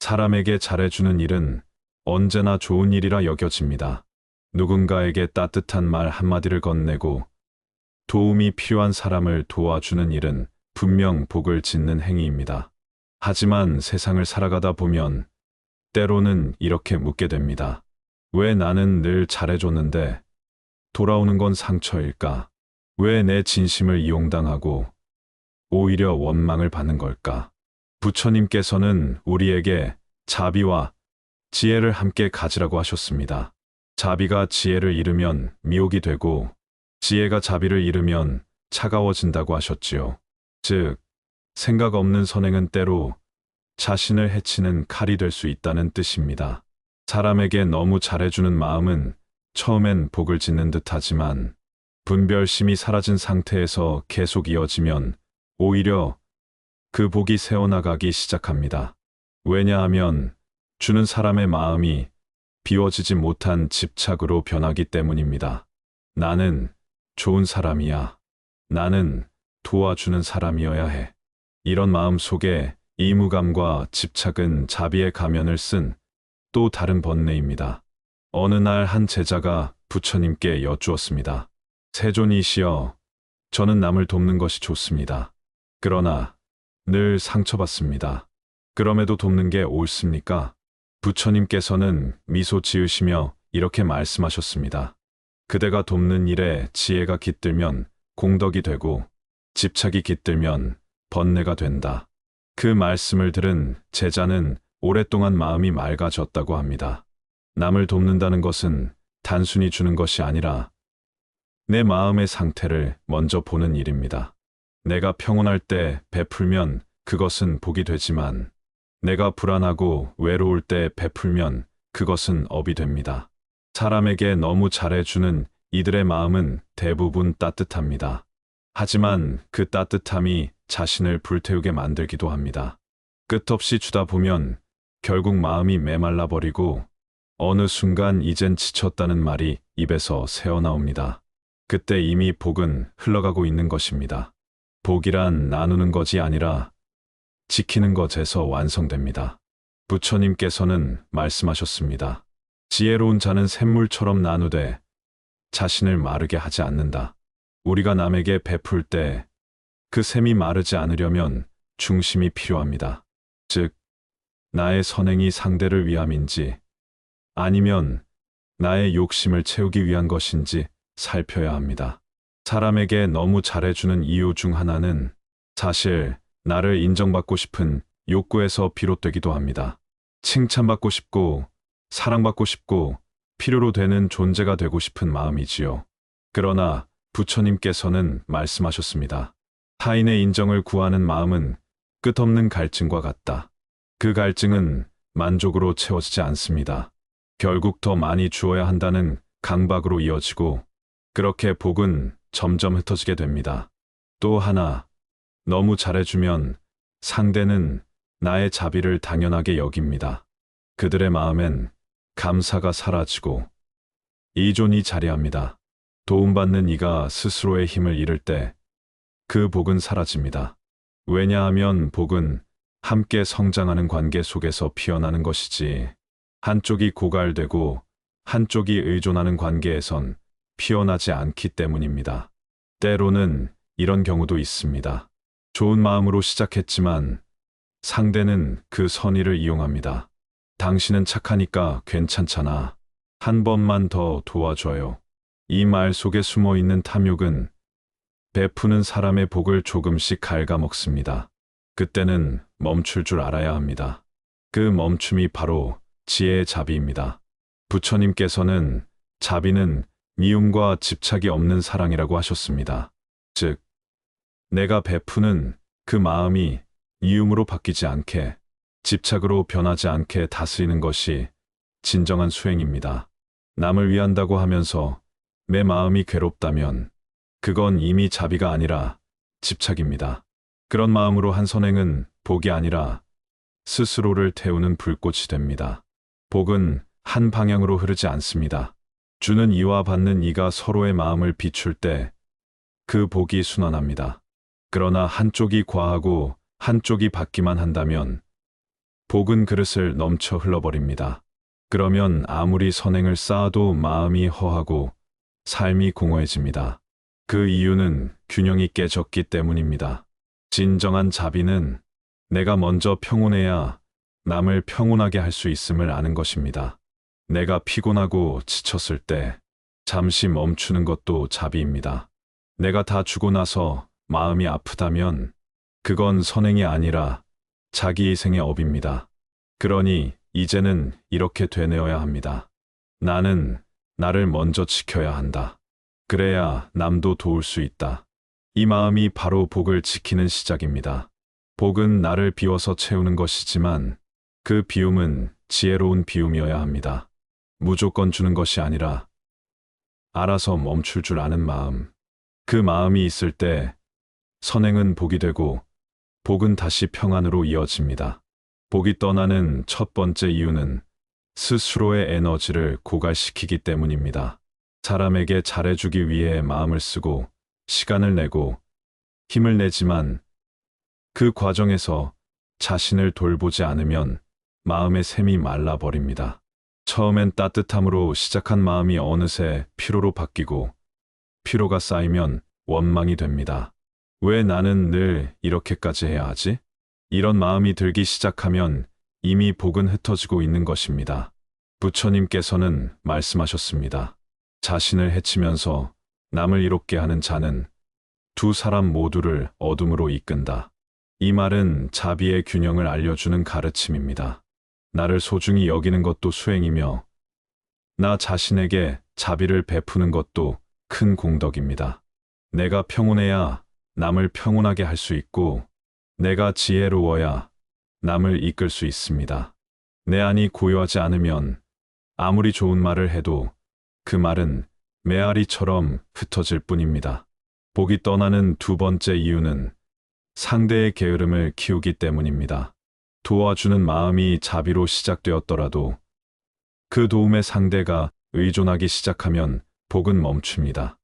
사람에게 잘해주는 일은 언제나 좋은 일이라 여겨집니다. 누군가에게 따뜻한 말 한마디를 건네고 도움이 필요한 사람을 도와주는 일은 분명 복을 짓는 행위입니다. 하지만 세상을 살아가다 보면 때로는 이렇게 묻게 됩니다. 왜 나는 늘 잘해줬는데 돌아오는 건 상처일까? 왜 내 진심을 이용당하고 오히려 원망을 받는 걸까? 부처님께서는 우리에게 자비와 지혜를 함께 가지라고 하셨습니다. 자비가 지혜를 잃으면 미혹이 되고 지혜가 자비를 잃으면 차가워진다고 하셨지요. 즉, 생각 없는 선행은 때로 자신을 해치는 칼이 될 수 있다는 뜻입니다. 사람에게 너무 잘해주는 마음은 처음엔 복을 짓는 듯하지만 분별심이 사라진 상태에서 계속 이어지면 오히려 그 복이 새어나가기 시작합니다. 왜냐하면 주는 사람의 마음이 비워지지 못한 집착으로 변하기 때문입니다. 나는 좋은 사람이야. 나는 도와주는 사람이어야 해. 이런 마음 속에 의무감과 집착은 자비의 가면을 쓴 또 다른 번뇌입니다. 어느 날 한 제자가 부처님께 여쭈었습니다. 세존이시여, 저는 남을 돕는 것이 좋습니다. 그러나 늘 상처받습니다. 그럼에도 돕는 게 옳습니까? 부처님께서는 미소 지으시며 이렇게 말씀하셨습니다. 그대가 돕는 일에 지혜가 깃들면 공덕이 되고 집착이 깃들면 번뇌가 된다. 그 말씀을 들은 제자는 오랫동안 마음이 맑아졌다고 합니다. 남을 돕는다는 것은 단순히 주는 것이 아니라 내 마음의 상태를 먼저 보는 일입니다. 내가 평온할 때 베풀면 그것은 복이 되지만 내가 불안하고 외로울 때 베풀면 그것은 업이 됩니다. 사람에게 너무 잘해주는 이들의 마음은 대부분 따뜻합니다. 하지만 그 따뜻함이 자신을 불태우게 만들기도 합니다. 끝없이 주다 보면 결국 마음이 메말라 버리고 어느 순간 이젠 지쳤다는 말이 입에서 새어나옵니다. 그때 이미 복은 흘러가고 있는 것입니다. 복이란 나누는 것이 아니라 지키는 것에서 완성됩니다. 부처님께서는 말씀하셨습니다. 지혜로운 자는 샘물처럼 나누되 자신을 마르게 하지 않는다. 우리가 남에게 베풀 때 그 샘이 마르지 않으려면 중심이 필요합니다. 즉, 나의 선행이 상대를 위함인지 아니면 나의 욕심을 채우기 위한 것인지 살펴야 합니다. 사람에게 너무 잘해주는 이유 중 하나는 사실 나를 인정받고 싶은 욕구에서 비롯되기도 합니다. 칭찬받고 싶고 사랑받고 싶고 필요로 되는 존재가 되고 싶은 마음이지요. 그러나 부처님께서는 말씀하셨습니다. 타인의 인정을 구하는 마음은 끝없는 갈증과 같다. 그 갈증은 만족으로 채워지지 않습니다. 결국 더 많이 주어야 한다는 강박으로 이어지고 그렇게 복은 점점 흩어지게 됩니다. 또 하나, 너무 잘해주면 상대는 나의 자비를 당연하게 여깁니다. 그들의 마음엔 감사가 사라지고 이존이 자리합니다. 도움받는 이가 스스로의 힘을 잃을 때 그 복은 사라집니다. 왜냐하면 복은 함께 성장하는 관계 속에서 피어나는 것이지 한쪽이 고갈되고 한쪽이 의존하는 관계에선 피어나지 않기 때문입니다. 때로는 이런 경우도 있습니다. 좋은 마음으로 시작했지만 상대는 그 선의를 이용합니다. 당신은 착하니까 괜찮잖아. 한 번만 더 도와줘요. 이 말 속에 숨어 있는 탐욕은 베푸는 사람의 복을 조금씩 갉아먹습니다. 그때는 멈출 줄 알아야 합니다. 그 멈춤이 바로 지혜의 자비입니다. 부처님께서는 자비는 미움과 집착이 없는 사랑이라고 하셨습니다. 즉, 내가 베푸는 그 마음이 미움으로 바뀌지 않게, 집착으로 변하지 않게 다스리는 것이 진정한 수행입니다. 남을 위한다고 하면서 내 마음이 괴롭다면 그건 이미 자비가 아니라 집착입니다. 그런 마음으로 한 선행은 복이 아니라 스스로를 태우는 불꽃이 됩니다. 복은 한 방향으로 흐르지 않습니다. 주는 이와 받는 이가 서로의 마음을 비출 때 그 복이 순환합니다. 그러나 한쪽이 과하고 한쪽이 받기만 한다면 복은 그릇을 넘쳐 흘러버립니다. 그러면 아무리 선행을 쌓아도 마음이 허하고 삶이 공허해집니다. 그 이유는 균형이 깨졌기 때문입니다. 진정한 자비는 내가 먼저 평온해야 남을 평온하게 할 수 있음을 아는 것입니다. 내가 피곤하고 지쳤을 때 잠시 멈추는 것도 자비입니다. 내가 다 주고 나서 마음이 아프다면 그건 선행이 아니라 자기희생의 업입니다. 그러니 이제는 이렇게 되뇌어야 합니다. 나는 나를 먼저 지켜야 한다. 그래야 남도 도울 수 있다. 이 마음이 바로 복을 지키는 시작입니다. 복은 나를 비워서 채우는 것이지만 그 비움은 지혜로운 비움이어야 합니다. 무조건 주는 것이 아니라 알아서 멈출 줄 아는 마음. 그 마음이 있을 때 선행은 복이 되고 복은 다시 평안으로 이어집니다. 복이 떠나는 첫 번째 이유는 스스로의 에너지를 고갈시키기 때문입니다. 사람에게 잘해주기 위해 마음을 쓰고 시간을 내고 힘을 내지만 그 과정에서 자신을 돌보지 않으면 마음의 샘이 말라버립니다. 처음엔 따뜻함으로 시작한 마음이 어느새 피로로 바뀌고 피로가 쌓이면 원망이 됩니다. 왜 나는 늘 이렇게까지 해야 하지? 이런 마음이 들기 시작하면 이미 복은 흩어지고 있는 것입니다. 부처님께서는 말씀하셨습니다. 자신을 해치면서 남을 이롭게 하는 자는 두 사람 모두를 어둠으로 이끈다. 이 말은 자비의 균형을 알려주는 가르침입니다. 나를 소중히 여기는 것도 수행이며 나 자신에게 자비를 베푸는 것도 큰 공덕입니다. 내가 평온해야 남을 평온하게 할 수 있고 내가 지혜로워야 남을 이끌 수 있습니다. 내 안이 고요하지 않으면 아무리 좋은 말을 해도 그 말은 메아리처럼 흩어질 뿐입니다. 복이 떠나는 두 번째 이유는 상대의 게으름을 키우기 때문입니다. 도와주는 마음이 자비로 시작되었더라도 그 도움의 상대가 의존하기 시작하면 복은 멈춥니다.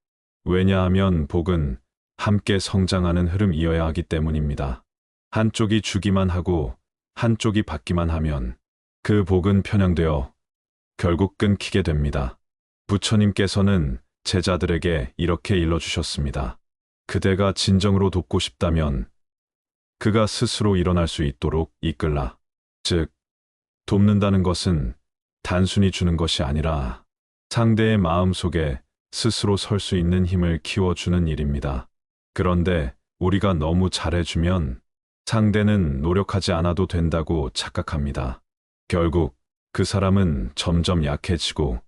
왜냐하면 복은 함께 성장하는 흐름이어야 하기 때문입니다. 한쪽이 주기만 하고 한쪽이 받기만 하면 그 복은 편향되어 결국 끊기게 됩니다. 부처님께서는 제자들에게 이렇게 일러주셨습니다. 그대가 진정으로 돕고 싶다면 그가 스스로 일어날 수 있도록 이끌라. 즉, 돕는다는 것은 단순히 주는 것이 아니라 상대의 마음 속에 스스로 설 수 있는 힘을 키워주는 일입니다. 그런데 우리가 너무 잘해주면 상대는 노력하지 않아도 된다고 착각합니다. 결국 그 사람은 점점 약해지고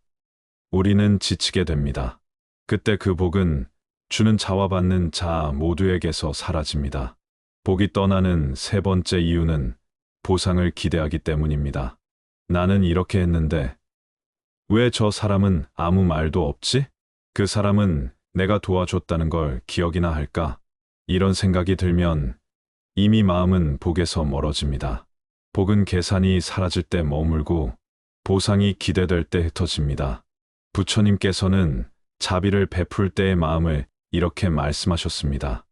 우리는 지치게 됩니다. 그때 그 복은 주는 자와 받는 자 모두에게서 사라집니다. 복이 떠나는 세 번째 이유는 보상을 기대하기 때문입니다. 나는 이렇게 했는데 왜 저 사람은 아무 말도 없지? 그 사람은 내가 도와줬다는 걸 기억이나 할까? 이런 생각이 들면 이미 마음은 복에서 멀어집니다. 복은 계산이 사라질 때 머물고 보상이 기대될 때 흩어집니다. 부처님께서는 자비를 베풀 때의 마음을 이렇게 말씀하셨습니다.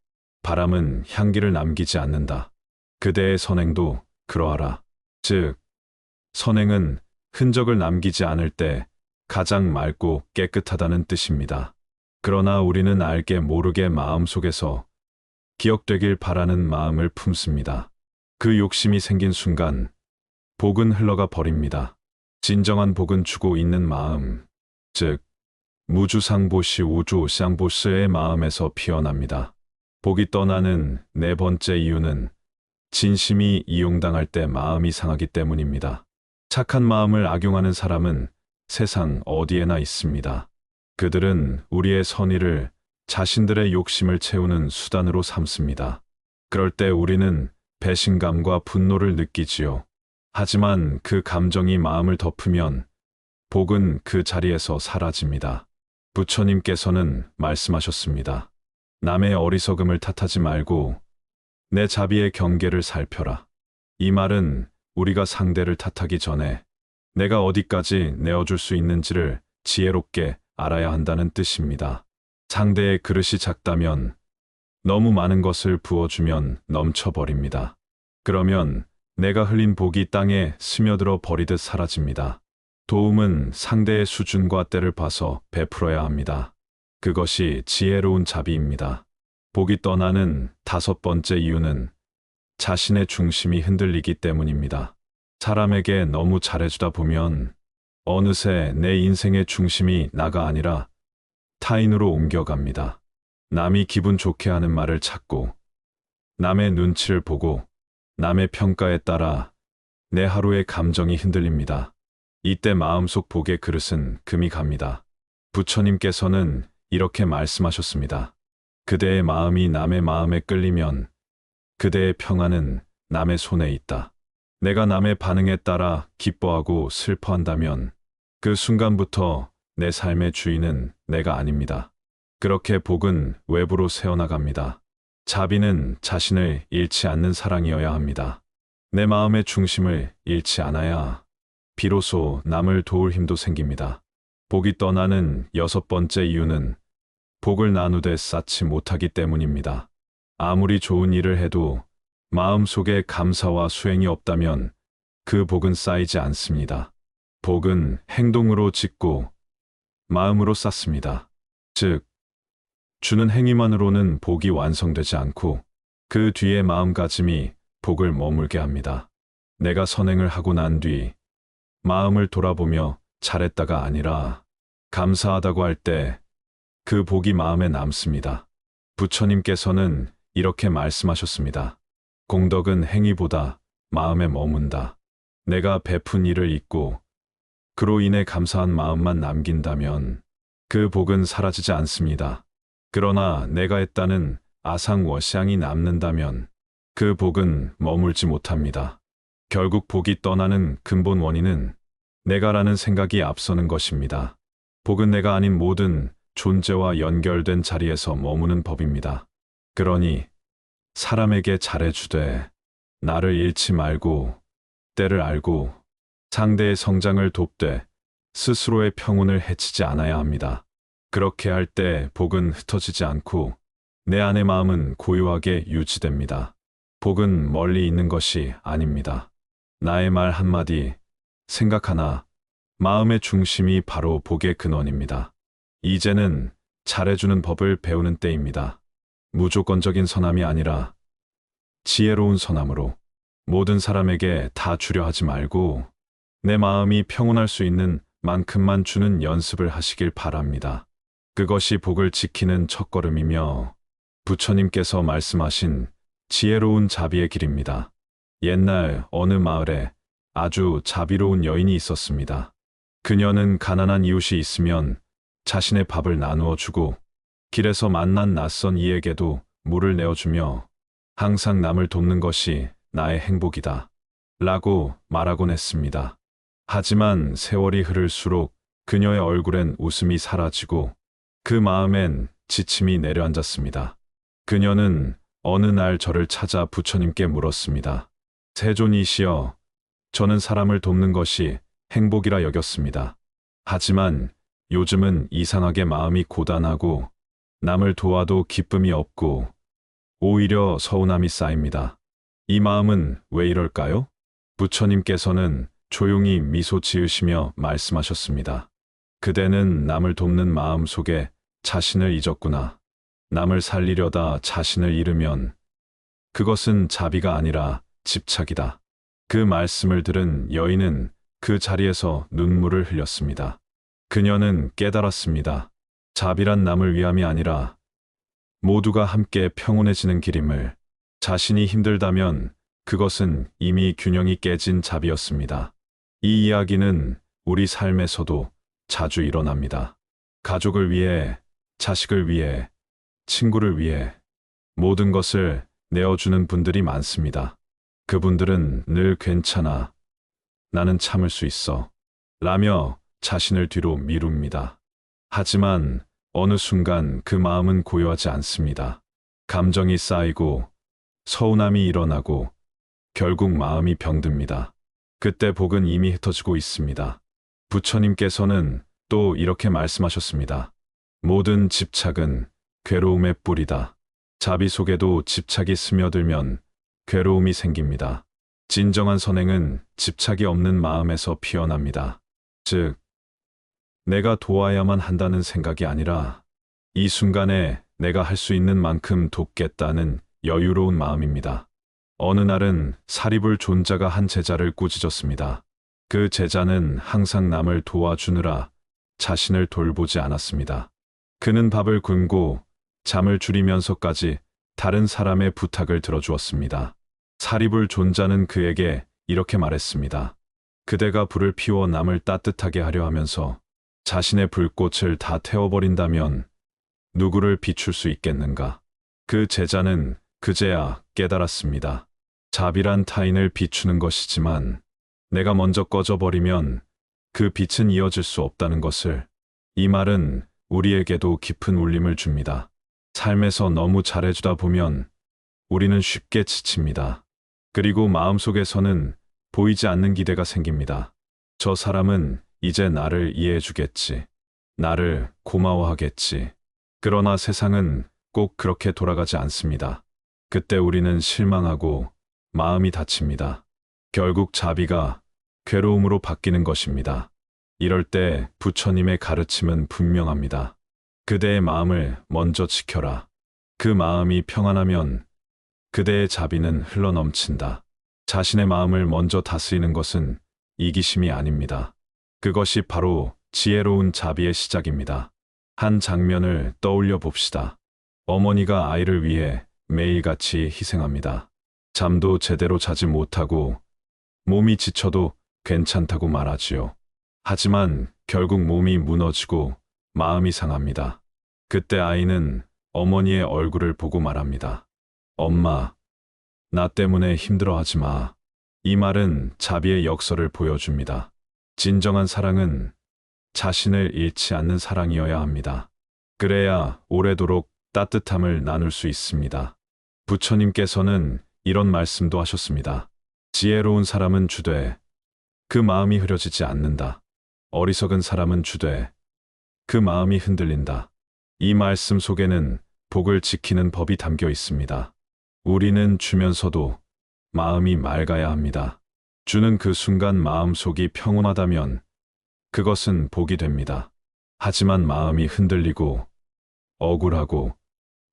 바람은 향기를 남기지 않는다. 그대의 선행도 그러하라. 즉, 선행은 흔적을 남기지 않을 때 가장 맑고 깨끗하다는 뜻입니다. 그러나 우리는 알게 모르게 마음속에서 기억되길 바라는 마음을 품습니다. 그 욕심이 생긴 순간 복은 흘러가 버립니다. 진정한 복은 주고 있는 마음, 즉 무주상보시 우주상보스의 마음에서 피어납니다. 복이 떠나는 네 번째 이유는 진심이 이용당할 때 마음이 상하기 때문입니다. 착한 마음을 악용하는 사람은 세상 어디에나 있습니다. 그들은 우리의 선의를 자신들의 욕심을 채우는 수단으로 삼습니다. 그럴 때 우리는 배신감과 분노를 느끼지요. 하지만 그 감정이 마음을 덮으면 복은 그 자리에서 사라집니다. 부처님께서는 말씀하셨습니다. 남의 어리석음을 탓하지 말고 내 자비의 경계를 살펴라. 이 말은 우리가 상대를 탓하기 전에 내가 어디까지 내어줄 수 있는지를 지혜롭게 알아야 한다는 뜻입니다. 상대의 그릇이 작다면 너무 많은 것을 부어주면 넘쳐버립니다. 그러면 내가 흘린 복이 땅에 스며들어 버리듯 사라집니다. 도움은 상대의 수준과 때를 봐서 베풀어야 합니다. 그것이 지혜로운 자비입니다. 복이 떠나는 다섯 번째 이유는 자신의 중심이 흔들리기 때문입니다. 사람에게 너무 잘해주다 보면 어느새 내 인생의 중심이 나가 아니라 타인으로 옮겨갑니다. 남이 기분 좋게 하는 말을 찾고, 남의 눈치를 보고, 남의 평가에 따라 내 하루의 감정이 흔들립니다. 이때 마음속 복의 그릇은 금이 갑니다. 부처님께서는 이렇게 말씀하셨습니다. 그대의 마음이 남의 마음에 끌리면 그대의 평안은 남의 손에 있다. 내가 남의 반응에 따라 기뻐하고 슬퍼한다면 그 순간부터 내 삶의 주인은 내가 아닙니다. 그렇게 복은 외부로 새어나갑니다. 자비는 자신을 잃지 않는 사랑이어야 합니다. 내 마음의 중심을 잃지 않아야 비로소 남을 도울 힘도 생깁니다. 복이 떠나는 여섯 번째 이유는 복을 나누되 쌓지 못하기 때문입니다. 아무리 좋은 일을 해도 마음속에 감사와 수행이 없다면 그 복은 쌓이지 않습니다. 복은 행동으로 짓고 마음으로 쌓습니다. 즉, 주는 행위만으로는 복이 완성되지 않고 그 뒤에 마음가짐이 복을 머물게 합니다. 내가 선행을 하고 난 뒤 마음을 돌아보며 잘했다가 아니라 감사하다고 할 때 그 복이 마음에 남습니다. 부처님께서는 이렇게 말씀하셨습니다. 공덕은 행위보다 마음에 머문다. 내가 베푼 일을 잊고 그로 인해 감사한 마음만 남긴다면 그 복은 사라지지 않습니다. 그러나 내가 했다는 아상워상이 남는다면 그 복은 머물지 못합니다. 결국 복이 떠나는 근본 원인은 내가라는 생각이 앞서는 것입니다. 복은 내가 아닌 모든 존재와 연결된 자리에서 머무는 법입니다. 그러니 사람에게 잘해주되 나를 잃지 말고 때를 알고 상대의 성장을 돕되 스스로의 평온을 해치지 않아야 합니다. 그렇게 할 때 복은 흩어지지 않고 내 안의 마음은 고요하게 유지됩니다. 복은 멀리 있는 것이 아닙니다. 나의 말 한마디, 생각 하나, 마음의 중심이 바로 복의 근원입니다. 이제는 잘해주는 법을 배우는 때입니다. 무조건적인 선함이 아니라 지혜로운 선함으로 모든 사람에게 다 주려 하지 말고 내 마음이 평온할 수 있는 만큼만 주는 연습을 하시길 바랍니다. 그것이 복을 지키는 첫걸음이며 부처님께서 말씀하신 지혜로운 자비의 길입니다. 옛날 어느 마을에 아주 자비로운 여인이 있었습니다. 그녀는 가난한 이웃이 있으면 자신의 밥을 나누어 주고 길에서 만난 낯선 이에게도 물을 내어주며 항상 남을 돕는 것이 나의 행복이다 라고 말하곤 했습니다. 하지만 세월이 흐를수록 그녀의 얼굴엔 웃음이 사라지고 그 마음엔 지침이 내려앉았습니다. 그녀는 어느 날 저를 찾아 부처님께 물었습니다. 세존이시여, 저는 사람을 돕는 것이 행복이라 여겼습니다. 하지만 요즘은 이상하게 마음이 고단하고 남을 도와도 기쁨이 없고 오히려 서운함이 쌓입니다. 이 마음은 왜 이럴까요? 부처님께서는 조용히 미소 지으시며 말씀하셨습니다. 그대는 남을 돕는 마음 속에 자신을 잊었구나. 남을 살리려다 자신을 잃으면 그것은 자비가 아니라 집착이다. 그 말씀을 들은 여인은 그 자리에서 눈물을 흘렸습니다. 그녀는 깨달았습니다. 자비란 남을 위함이 아니라 모두가 함께 평온해지는 길임을. 자신이 힘들다면 그것은 이미 균형이 깨진 자비였습니다. 이 이야기는 우리 삶에서도 자주 일어납니다. 가족을 위해, 자식을 위해, 친구를 위해 모든 것을 내어주는 분들이 많습니다. 그분들은 늘 괜찮아, 나는 참을 수 있어 라며 자신을 뒤로 미룹니다. 하지만 어느 순간 그 마음은 고요하지 않습니다. 감정이 쌓이고 서운함이 일어나고 결국 마음이 병듭니다. 그때 복은 이미 흩어지고 있습니다. 부처님께서는 또 이렇게 말씀하셨습니다. 모든 집착은 괴로움의 뿌리다. 자비 속에도 집착이 스며들면 괴로움이 생깁니다. 진정한 선행은 집착이 없는 마음에서 피어납니다. 즉, 내가 도와야만 한다는 생각이 아니라 이 순간에 내가 할 수 있는 만큼 돕겠다는 여유로운 마음입니다. 어느 날은 사리불 존자가 한 제자를 꾸짖었습니다. 그 제자는 항상 남을 도와주느라 자신을 돌보지 않았습니다. 그는 밥을 굶고 잠을 줄이면서까지 다른 사람의 부탁을 들어주었습니다. 사리불 존자는 그에게 이렇게 말했습니다. 그대가 불을 피워 남을 따뜻하게 하려 하면서 자신의 불꽃을 다 태워버린다면 누구를 비출 수 있겠는가? 그 제자는 그제야 깨달았습니다. 자비란 타인을 비추는 것이지만 내가 먼저 꺼져버리면 그 빛은 이어질 수 없다는 것을. 이 말은 우리에게도 깊은 울림을 줍니다. 삶에서 너무 잘해주다 보면 우리는 쉽게 지칩니다. 그리고 마음속에서는 보이지 않는 기대가 생깁니다. 저 사람은 이제 나를 이해해주겠지. 나를 고마워하겠지. 그러나 세상은 꼭 그렇게 돌아가지 않습니다. 그때 우리는 실망하고 마음이 다칩니다. 결국 자비가 괴로움으로 바뀌는 것입니다. 이럴 때 부처님의 가르침은 분명합니다. 그대의 마음을 먼저 지켜라. 그 마음이 평안하면 그대의 자비는 흘러넘친다. 자신의 마음을 먼저 다스리는 것은 이기심이 아닙니다. 그것이 바로 지혜로운 자비의 시작입니다. 한 장면을 떠올려 봅시다. 어머니가 아이를 위해 매일같이 희생합니다. 잠도 제대로 자지 못하고 몸이 지쳐도 괜찮다고 말하지요. 하지만 결국 몸이 무너지고 마음이 상합니다. 그때 아이는 어머니의 얼굴을 보고 말합니다. 엄마, 나 때문에 힘들어하지 마. 이 말은 자비의 역설을 보여줍니다. 진정한 사랑은 자신을 잃지 않는 사랑이어야 합니다. 그래야 오래도록 따뜻함을 나눌 수 있습니다. 부처님께서는 이런 말씀도 하셨습니다. 지혜로운 사람은 주되 그 마음이 흐려지지 않는다. 어리석은 사람은 주되 그 마음이 흔들린다. 이 말씀 속에는 복을 지키는 법이 담겨 있습니다. 우리는 주면서도 마음이 맑아야 합니다. 주는 그 순간 마음속이 평온하다면 그것은 복이 됩니다. 하지만 마음이 흔들리고 억울하고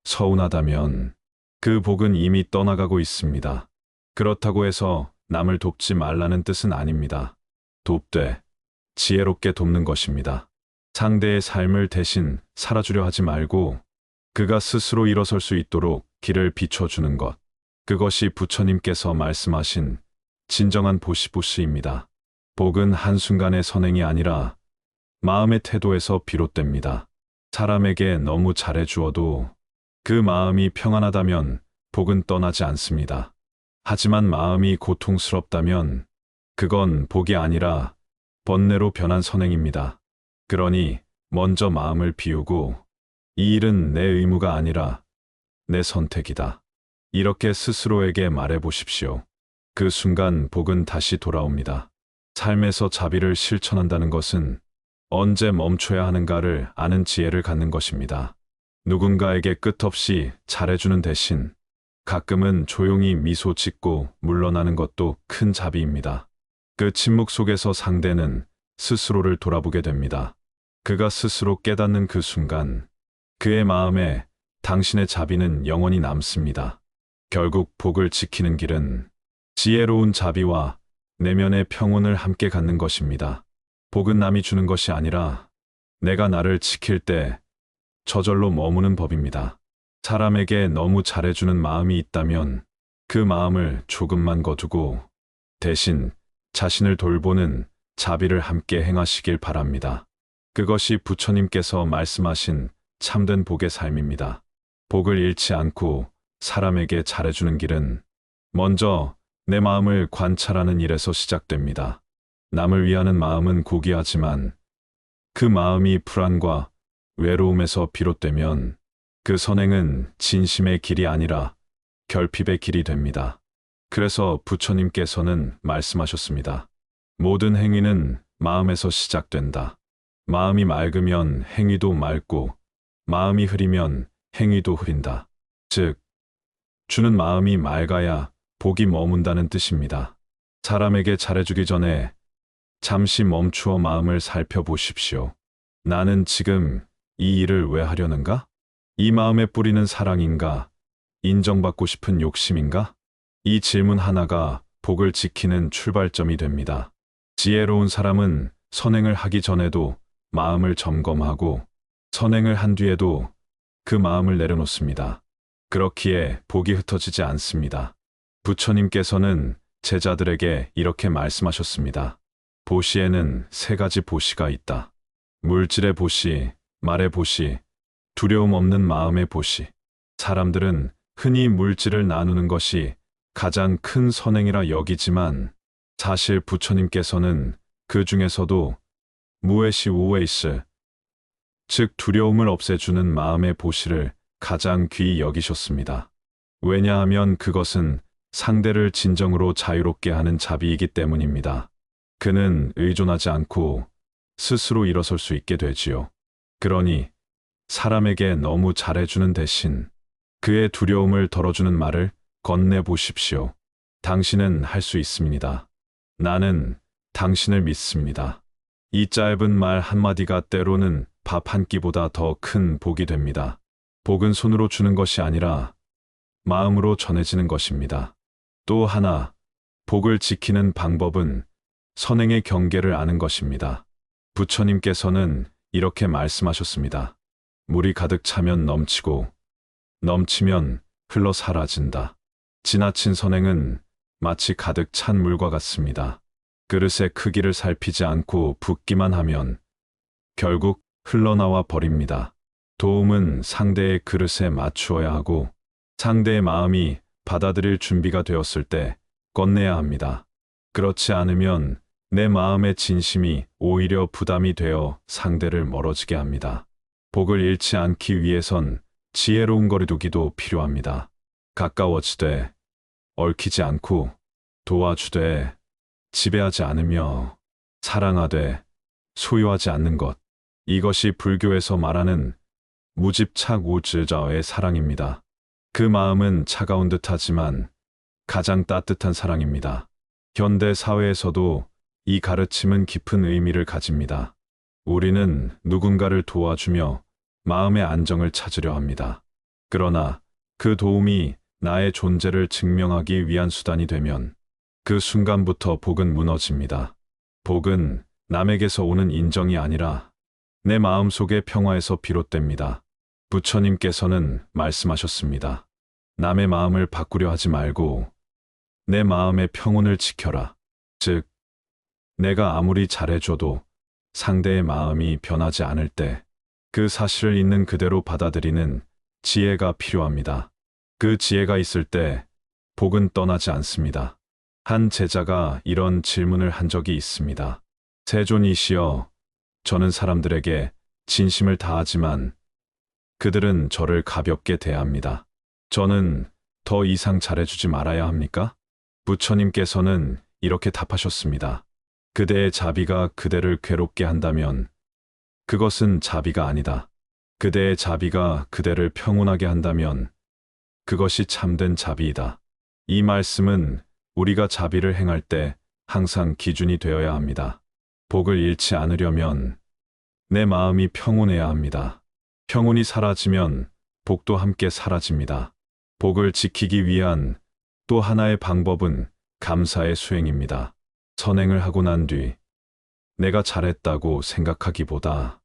서운하다면 그 복은 이미 떠나가고 있습니다. 그렇다고 해서 남을 돕지 말라는 뜻은 아닙니다. 돕되 지혜롭게 돕는 것입니다. 상대의 삶을 대신 살아주려 하지 말고 그가 스스로 일어설 수 있도록 길을 비춰주는 것. 그것이 부처님께서 말씀하신 진정한 보시보시입니다. 복은 한순간의 선행이 아니라 마음의 태도에서 비롯됩니다. 사람에게 너무 잘해주어도 그 마음이 평안하다면 복은 떠나지 않습니다. 하지만 마음이 고통스럽다면 그건 복이 아니라 번뇌로 변한 선행입니다. 그러니 먼저 마음을 비우고 이 일은 내 의무가 아니라 내 선택이다. 이렇게 스스로에게 말해 보십시오. 그 순간 복은 다시 돌아옵니다. 삶에서 자비를 실천한다는 것은 언제 멈춰야 하는가를 아는 지혜를 갖는 것입니다. 누군가에게 끝없이 잘해주는 대신 가끔은 조용히 미소 짓고 물러나는 것도 큰 자비입니다. 그 침묵 속에서 상대는 스스로를 돌아보게 됩니다. 그가 스스로 깨닫는 그 순간 그의 마음에 당신의 자비는 영원히 남습니다. 결국 복을 지키는 길은 지혜로운 자비와 내면의 평온을 함께 갖는 것입니다. 복은 남이 주는 것이 아니라 내가 나를 지킬 때 저절로 머무는 법입니다. 사람에게 너무 잘해주는 마음이 있다면 그 마음을 조금만 거두고 대신 자신을 돌보는 자비를 함께 행하시길 바랍니다. 그것이 부처님께서 말씀하신 참된 복의 삶입니다. 복을 잃지 않고 사람에게 잘해주는 길은 먼저 내 마음을 관찰하는 일에서 시작됩니다. 남을 위하는 마음은 고귀하지만 그 마음이 불안과 외로움에서 비롯되면 그 선행은 진심의 길이 아니라 결핍의 길이 됩니다. 그래서 부처님께서는 말씀하셨습니다. 모든 행위는 마음에서 시작된다. 마음이 맑으면 행위도 맑고 마음이 흐리면 행위도 흐린다. 즉, 주는 마음이 맑아야 복이 머문다는 뜻입니다. 사람에게 잘해주기 전에 잠시 멈추어 마음을 살펴보십시오. 나는 지금 이 일을 왜 하려는가? 이 마음의 뿌리는 사랑인가? 인정받고 싶은 욕심인가? 이 질문 하나가 복을 지키는 출발점이 됩니다. 지혜로운 사람은 선행을 하기 전에도 마음을 점검하고 선행을 한 뒤에도 그 마음을 내려놓습니다. 그렇기에 복이 흩어지지 않습니다. 부처님께서는 제자들에게 이렇게 말씀하셨습니다. 보시에는 세 가지 보시가 있다. 물질의 보시, 말의 보시, 두려움 없는 마음의 보시. 사람들은 흔히 물질을 나누는 것이 가장 큰 선행이라 여기지만 사실 부처님께서는 그 중에서도 무외시 우웨이스, 즉 두려움을 없애주는 마음의 보시를 가장 귀히 여기셨습니다. 왜냐하면 그것은 상대를 진정으로 자유롭게 하는 자비이기 때문입니다. 그는 의존하지 않고 스스로 일어설 수 있게 되지요. 그러니 사람에게 너무 잘해주는 대신 그의 두려움을 덜어주는 말을 건네보십시오. 당신은 할 수 있습니다. 나는 당신을 믿습니다. 이 짧은 말 한마디가 때로는 밥 한 끼보다 더 큰 복이 됩니다. 복은 손으로 주는 것이 아니라 마음으로 전해지는 것입니다. 또 하나, 복을 지키는 방법은 선행의 경계를 아는 것입니다. 부처님께서는 이렇게 말씀하셨습니다. 물이 가득 차면 넘치고 넘치면 흘러 사라진다. 지나친 선행은 마치 가득 찬 물과 같습니다. 그릇의 크기를 살피지 않고 붓기만 하면 결국 흘러나와 버립니다. 도움은 상대의 그릇에 맞추어야 하고 상대의 마음이 받아들일 준비가 되었을 때 건네야 합니다. 그렇지 않으면 내 마음의 진심이 오히려 부담이 되어 상대를 멀어지게 합니다. 복을 잃지 않기 위해선 지혜로운 거리두기도 필요합니다. 가까워지되 얽히지 않고 도와주되 지배하지 않으며 사랑하되 소유하지 않는 것. 이것이 불교에서 말하는 무집착 우즈자의 사랑입니다. 그 마음은 차가운 듯하지만 가장 따뜻한 사랑입니다. 현대 사회에서도 이 가르침은 깊은 의미를 가집니다. 우리는 누군가를 도와주며 마음의 안정을 찾으려 합니다. 그러나 그 도움이 나의 존재를 증명하기 위한 수단이 되면 그 순간부터 복은 무너집니다. 복은 남에게서 오는 인정이 아니라 내 마음속의 평화에서 비롯됩니다. 부처님께서는 말씀하셨습니다. 남의 마음을 바꾸려 하지 말고 내 마음의 평온을 지켜라. 즉, 내가 아무리 잘해줘도 상대의 마음이 변하지 않을 때 그 사실을 있는 그대로 받아들이는 지혜가 필요합니다. 그 지혜가 있을 때 복은 떠나지 않습니다. 한 제자가 이런 질문을 한 적이 있습니다. 세존이시여, 저는 사람들에게 진심을 다하지만 그들은 저를 가볍게 대합니다. 저는 더 이상 잘해주지 말아야 합니까? 부처님께서는 이렇게 답하셨습니다. 그대의 자비가 그대를 괴롭게 한다면 그것은 자비가 아니다. 그대의 자비가 그대를 평온하게 한다면 그것이 참된 자비이다. 이 말씀은 우리가 자비를 행할 때 항상 기준이 되어야 합니다. 복을 잃지 않으려면 내 마음이 평온해야 합니다. 평온이 사라지면 복도 함께 사라집니다. 복을 지키기 위한 또 하나의 방법은 감사의 수행입니다. 선행을 하고 난 뒤 내가 잘했다고 생각하기보다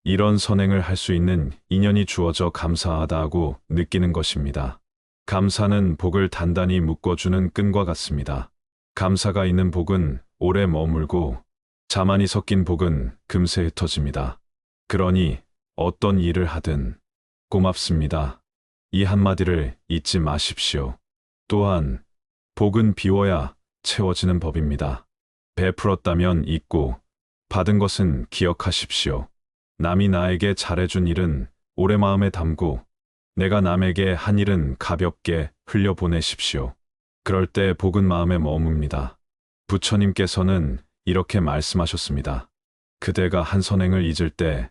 이런 선행을 할 수 있는 인연이 주어져 감사하다고 느끼는 것입니다. 감사는 복을 단단히 묶어주는 끈과 같습니다. 감사가 있는 복은 오래 머물고 자만이 섞인 복은 금세 흩어집니다. 그러니 어떤 일을 하든 고맙습니다. 이 한마디를 잊지 마십시오. 또한 복은 비워야 채워지는 법입니다. 베풀었다면 잊고 받은 것은 기억하십시오. 남이 나에게 잘해준 일은 오래 마음에 담고 내가 남에게 한 일은 가볍게 흘려보내십시오. 그럴 때 복은 마음에 머뭅니다. 부처님께서는 이렇게 말씀하셨습니다. 그대가 한 선행을 잊을 때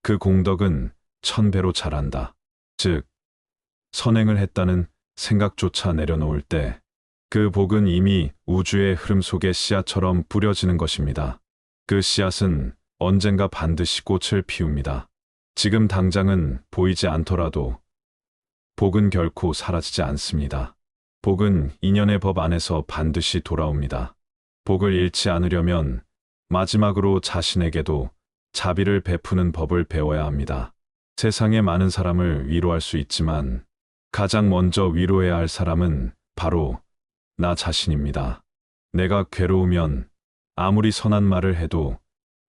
그 공덕은 1000배로 자란다. 즉, 선행을 했다는 생각조차 내려놓을 때 그 복은 이미 우주의 흐름 속의 씨앗처럼 뿌려지는 것입니다. 그 씨앗은 언젠가 반드시 꽃을 피웁니다. 지금 당장은 보이지 않더라도 복은 결코 사라지지 않습니다. 복은 인연의 법 안에서 반드시 돌아옵니다. 복을 잃지 않으려면 마지막으로 자신에게도 자비를 베푸는 법을 배워야 합니다. 세상의 많은 사람을 위로할 수 있지만 가장 먼저 위로해야 할 사람은 바로 나 자신입니다. 내가 괴로우면 아무리 선한 말을 해도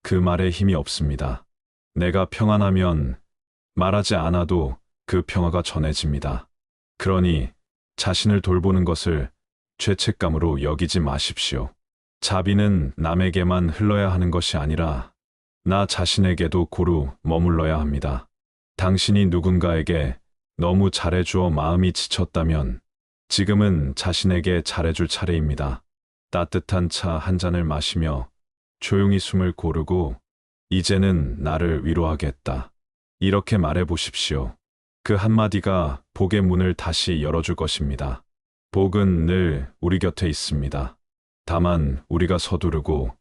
그 말에 힘이 없습니다. 내가 평안하면 말하지 않아도 그 평화가 전해집니다. 그러니 자신을 돌보는 것을 죄책감으로 여기지 마십시오. 자비는 남에게만 흘러야 하는 것이 아니라 나 자신에게도 고루 머물러야 합니다. 당신이 누군가에게 너무 잘해주어 마음이 지쳤다면 지금은 자신에게 잘해줄 차례입니다. 따뜻한 차 한 잔을 마시며 조용히 숨을 고르고 이제는 나를 위로하겠다. 이렇게 말해 보십시오. 그 한마디가 복의 문을 다시 열어줄 것입니다. 복은 늘 우리 곁에 있습니다. 다만 우리가 서두르고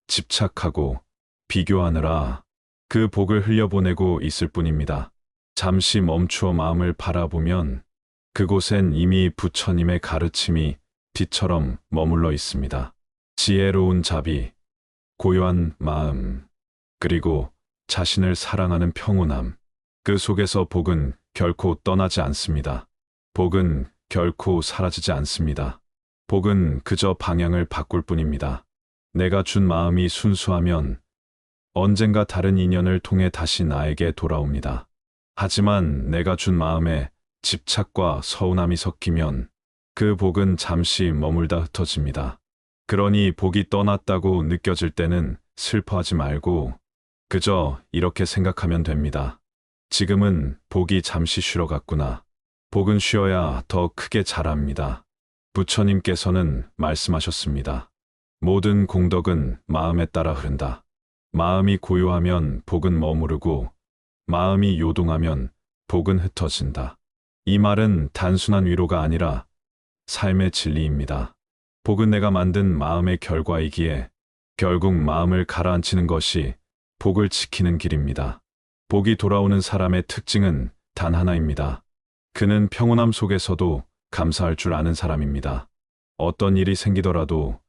집착하고 비교하느라 그 복을 흘려보내고 있을 뿐입니다. 잠시 멈추어 마음을 바라보면 그곳엔 이미 부처님의 가르침이 빛처럼 머물러 있습니다. 지혜로운 자비, 고요한 마음, 그리고 자신을 사랑하는 평온함. 그 속에서 복은 결코 떠나지 않습니다. 복은 결코 사라지지 않습니다. 복은 그저 방향을 바꿀 뿐입니다. 내가 준 마음이 순수하면 언젠가 다른 인연을 통해 다시 나에게 돌아옵니다. 하지만 내가 준 마음에 집착과 서운함이 섞이면 그 복은 잠시 머물다 흩어집니다. 그러니 복이 떠났다고 느껴질 때는 슬퍼하지 말고 그저 이렇게 생각하면 됩니다. 지금은 복이 잠시 쉬러 갔구나. 복은 쉬어야 더 크게 자랍니다. 부처님께서는 말씀하셨습니다. 모든 공덕은 마음에 따라 흐른다. 마음이 고요하면 복은 머무르고 마음이 요동하면 복은 흩어진다. 이 말은 단순한 위로가 아니라 삶의 진리입니다. 복은 내가 만든 마음의 결과이기에 결국 마음을 가라앉히는 것이 복을 지키는 길입니다. 복이 돌아오는 사람의 특징은 단 하나입니다. 그는 평온함 속에서도 감사할 줄 아는 사람입니다. 어떤 일이 생기더라도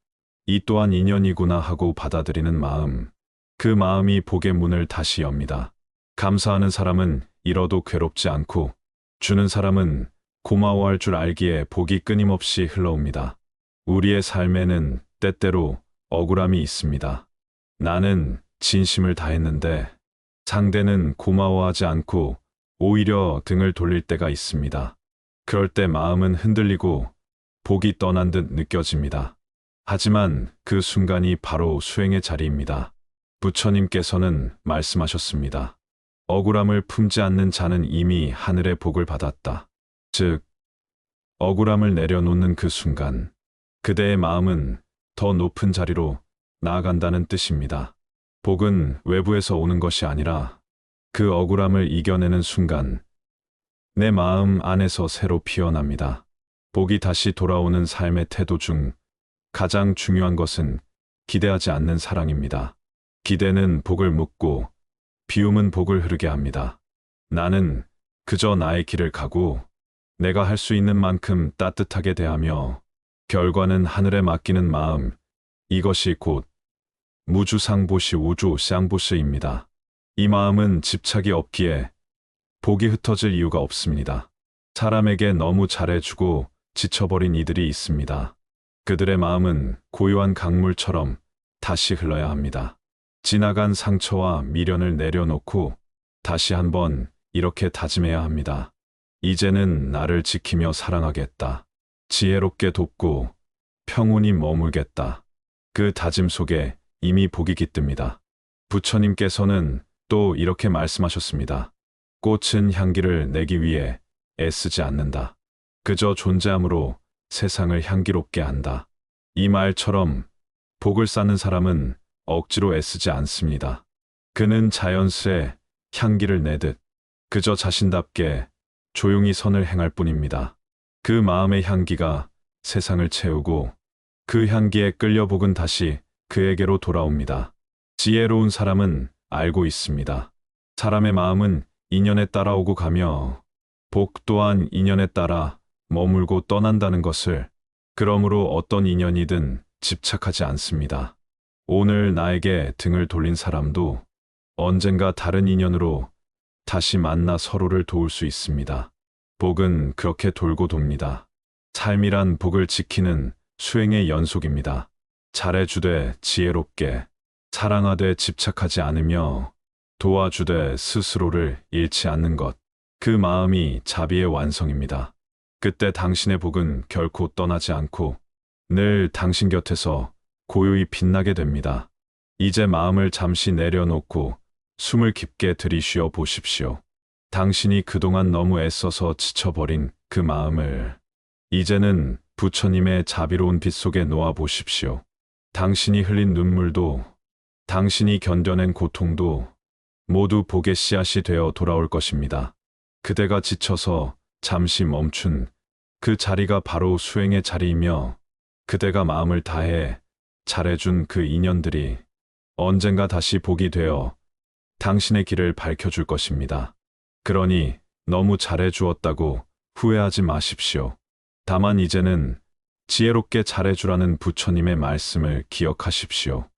이 또한 인연이구나 하고 받아들이는 마음, 그 마음이 복의 문을 다시 엽니다. 감사하는 사람은 잃어도 괴롭지 않고 주는 사람은 고마워할 줄 알기에 복이 끊임없이 흘러옵니다. 우리의 삶에는 때때로 억울함이 있습니다. 나는 진심을 다했는데 상대는 고마워하지 않고 오히려 등을 돌릴 때가 있습니다. 그럴 때 마음은 흔들리고 복이 떠난 듯 느껴집니다. 하지만 그 순간이 바로 수행의 자리입니다. 부처님께서는 말씀하셨습니다. 억울함을 품지 않는 자는 이미 하늘의 복을 받았다. 즉, 억울함을 내려놓는 그 순간, 그대의 마음은 더 높은 자리로 나아간다는 뜻입니다. 복은 외부에서 오는 것이 아니라 그 억울함을 이겨내는 순간, 내 마음 안에서 새로 피어납니다. 복이 다시 돌아오는 삶의 태도 중 가장 중요한 것은 기대하지 않는 사랑입니다. 기대는 복을 묻고 비움은 복을 흐르게 합니다. 나는 그저 나의 길을 가고 내가 할 수 있는 만큼 따뜻하게 대하며 결과는 하늘에 맡기는 마음, 이것이 곧 무주상보시 우주쌍보시입니다. 이 마음은 집착이 없기에 복이 흩어질 이유가 없습니다. 사람에게 너무 잘해주고 지쳐버린 이들이 있습니다. 그들의 마음은 고요한 강물처럼 다시 흘러야 합니다. 지나간 상처와 미련을 내려놓고 다시 한번 이렇게 다짐해야 합니다. 이제는 나를 지키며 사랑하겠다. 지혜롭게 돕고 평온히 머물겠다. 그 다짐 속에 이미 복이 깃듭니다. 부처님께서는 또 이렇게 말씀하셨습니다. 꽃은 향기를 내기 위해 애쓰지 않는다. 그저 존재함으로 세상을 향기롭게 한다. 이 말처럼 복을 쌓는 사람은 억지로 애쓰지 않습니다. 그는 자연스레 향기를 내듯 그저 자신답게 조용히 선을 행할 뿐입니다. 그 마음의 향기가 세상을 채우고 그 향기에 끌려 복은 다시 그에게로 돌아옵니다. 지혜로운 사람은 알고 있습니다. 사람의 마음은 인연에 따라오고 가며 복 또한 인연에 따라 머물고 떠난다는 것을. 그러므로 어떤 인연이든 집착하지 않습니다. 오늘 나에게 등을 돌린 사람도 언젠가 다른 인연으로 다시 만나 서로를 도울 수 있습니다. 복은 그렇게 돌고 돕니다. 삶이란 복을 지키는 수행의 연속입니다. 잘해주되 지혜롭게, 사랑하되 집착하지 않으며 도와주되 스스로를 잃지 않는 것. 그 마음이 자비의 완성입니다. 그때 당신의 복은 결코 떠나지 않고 늘 당신 곁에서 고요히 빛나게 됩니다. 이제 마음을 잠시 내려놓고 숨을 깊게 들이쉬어 보십시오. 당신이 그동안 너무 애써서 지쳐버린 그 마음을 이제는 부처님의 자비로운 빛 속에 놓아 보십시오. 당신이 흘린 눈물도, 당신이 견뎌낸 고통도 모두 복의 씨앗이 되어 돌아올 것입니다. 그대가 지쳐서 잠시 멈춘 그 자리가 바로 수행의 자리이며, 그대가 마음을 다해 잘해준 그 인연들이 언젠가 다시 복이 되어 당신의 길을 밝혀줄 것입니다. 그러니 너무 잘해주었다고 후회하지 마십시오. 다만 이제는 지혜롭게 잘해주라는 부처님의 말씀을 기억하십시오.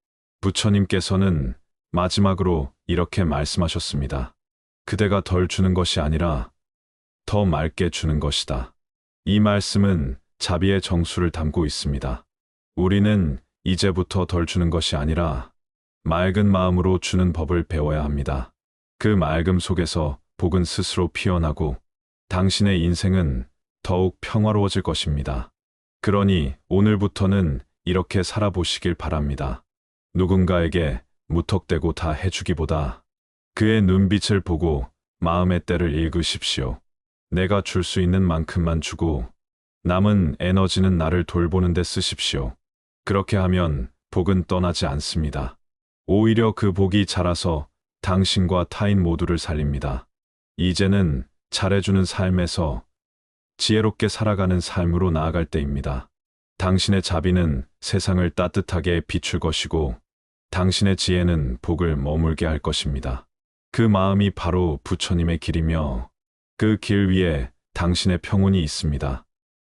부처님께서는 마지막으로 이렇게 말씀하셨습니다. 그대가 덜 주는 것이 아니라 더 맑게 주는 것이다. 이 말씀은 자비의 정수를 담고 있습니다. 우리는 이제부터 덜 주는 것이 아니라 맑은 마음으로 주는 법을 배워야 합니다. 그 맑음 속에서 복은 스스로 피어나고 당신의 인생은 더욱 평화로워질 것입니다. 그러니 오늘부터는 이렇게 살아보시길 바랍니다. 누군가에게 무턱대고 다 해주기보다 그의 눈빛을 보고 마음의 때를 읽으십시오. 내가 줄 수 있는 만큼만 주고 남은 에너지는 나를 돌보는 데 쓰십시오. 그렇게 하면 복은 떠나지 않습니다. 오히려 그 복이 자라서 당신과 타인 모두를 살립니다. 이제는 잘해주는 삶에서 지혜롭게 살아가는 삶으로 나아갈 때입니다. 당신의 자비는 세상을 따뜻하게 비출 것이고 당신의 지혜는 복을 머물게 할 것입니다. 그 마음이 바로 부처님의 길이며 그 길 위에 당신의 평온이 있습니다.